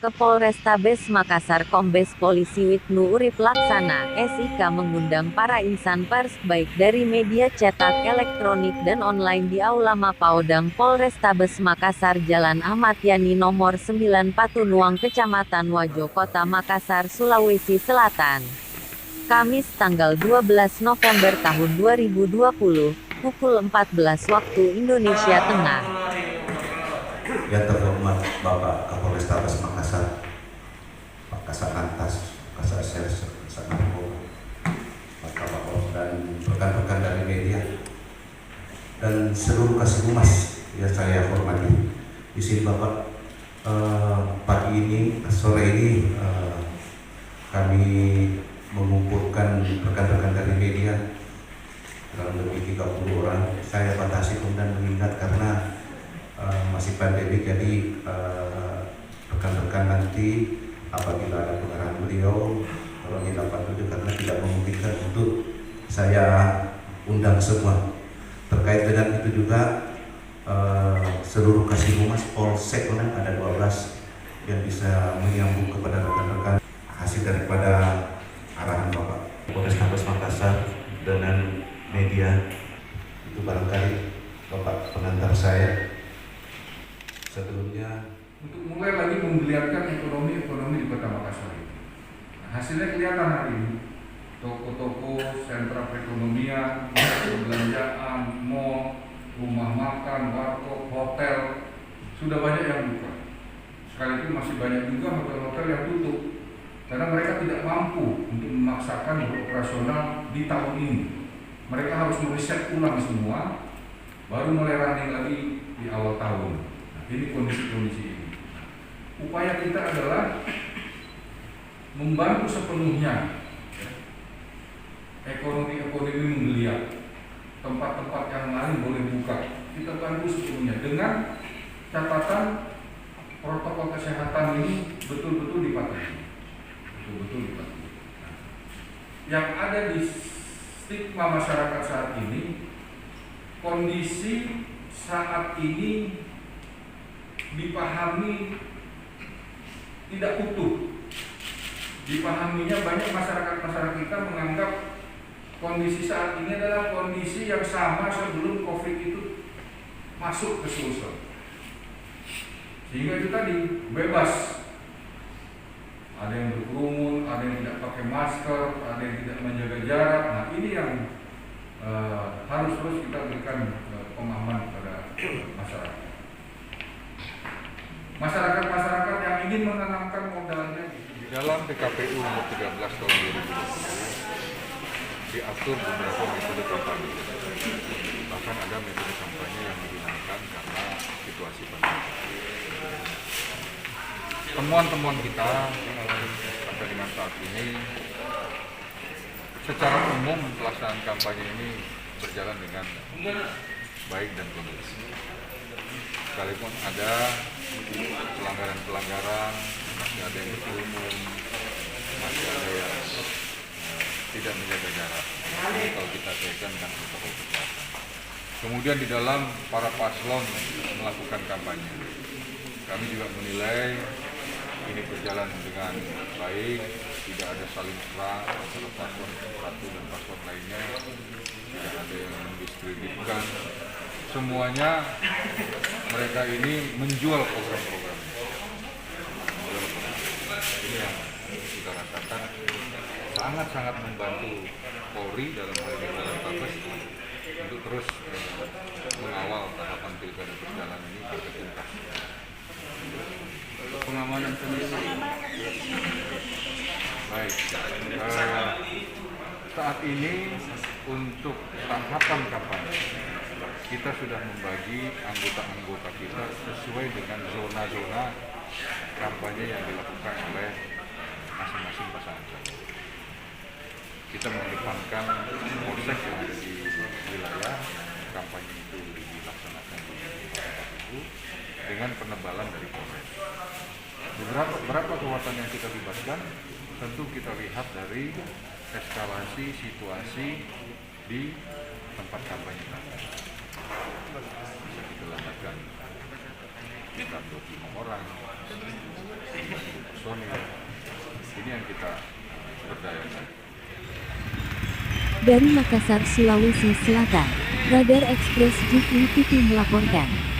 Kapolrestabes Makassar Kombes Polisi Wisnu Urip Laksana, SIK mengundang para insan pers, baik dari media cetak, elektronik dan online di Aula Mapaodang Polrestabes Makassar Jalan Ahmad Yani Nomor 9 Patunuang Kecamatan Wajo Kota Makassar, Sulawesi Selatan. Kamis tanggal 12 November tahun 2020, pukul 14 waktu Indonesia Tengah. Yang terhormat Bapak Kapolrestabes Makassar, Pak Kasatlantas, Kasat Narkoba, Pak Kapolres dan rekan-rekan dari media dan seluruh Kasih Humas yang saya hormati. Di sini Bapak, pagi ini, sore ini kami mengumpulkan rekan-rekan dari media kurang lebih 30 orang. Saya batasi kemudian mengingat karena masih pandemi, jadi rekan-rekan nanti apabila ada pengarahan beliau tolong dilakukan karena tidak memungkinkan untuk saya undang semua. Terkait dengan itu juga seluruh Kasih Humas Polsek ada 12 yang bisa menyambung kepada rekan-rekan hasil daripada arahan Bapak Polrestabes Makassar dengan media. Itu barangkali Bapak pengantar saya. Sebelumnya untuk mulai lagi menggeliatkan ekonomi di Kota Makassar ini. Nah, hasilnya kelihatan hari ini. Toko-toko, sentra perekonomian, perbelanjaan, mall, rumah makan, warkop, hotel sudah banyak yang buka. Sekalipun masih banyak juga hotel-hotel yang tutup karena mereka tidak mampu untuk memaksakan beroperasional di tahun ini. Mereka harus meriset ulang semua, baru mulai running lagi di awal tahun. Ini kondisi-kondisi ini. Upaya kita adalah membantu sepenuhnya ekonomi menggeliat. Tempat-tempat yang lain boleh buka. Kita bantu sepenuhnya dengan catatan protokol kesehatan ini betul-betul dipatuhi. Yang ada di stigma masyarakat saat ini, kondisi saat ini dipahami tidak utuh. Dipahaminya banyak masyarakat kita menganggap kondisi saat ini adalah kondisi yang sama sebelum COVID itu masuk ke Sulsel. Sehingga itu tadi bebas. Ada yang berkerumun, ada yang tidak pakai masker, ada yang tidak menjaga jarak. Nah, ini yang harus terus kita berikan pemahaman kepada masyarakat. Masyarakat yang ingin menanamkan modalnya di dalam PKPU nomor 13 tahun 2020 diatur beberapa metode kampanye. Bahkan ada metode kampanye yang digunakan karena situasi pandemi. Temuan-temuan kita sampai dengan saat ini, secara umum pelaksanaan kampanye ini berjalan dengan baik dan kondusif. Sekalipun ada pelanggaran-pelanggaran, masih ada yang berkerumun, masih ada yang tidak menjaga jarak. Ini kalau kita kaitkan dengan protokol kesehatan. Kemudian di dalam para paslon melakukan kampanye, kami juga menilai ini berjalan dengan baik, tidak ada saling serang antara paslon satu dan paslon lainnya, tidak ada yang mendiskreditkan. Semuanya mereka ini menjual program-program. Ini yang kita rasakan sangat-sangat membantu Polri dalam hal ini Polrestabes untuk terus mengawal tahapan pilkada berjalan ini sampai tuntas. pengamanan sendiri. Baik, saat ini untuk tahapan kampanye kita sudah membagi anggota-anggota kita sesuai dengan zona-zona kampanye yang dilakukan oleh masing-masing pasangan calon. Kita mengedepankan polsek yang ada di wilayah kampanye itu dilaksanakan di KPU dengan penebalan dari Polres. Beberapa kekuatan yang kita libatkan tentu kita lihat dari eskalasi situasi di tempat kampanye tadi. Bisa kita lakukan sekitar 25 orang, personil. Ini yang kita berdayakan. Dari Makassar, Sulawesi Selatan, Radar Express GVTV melaporkan.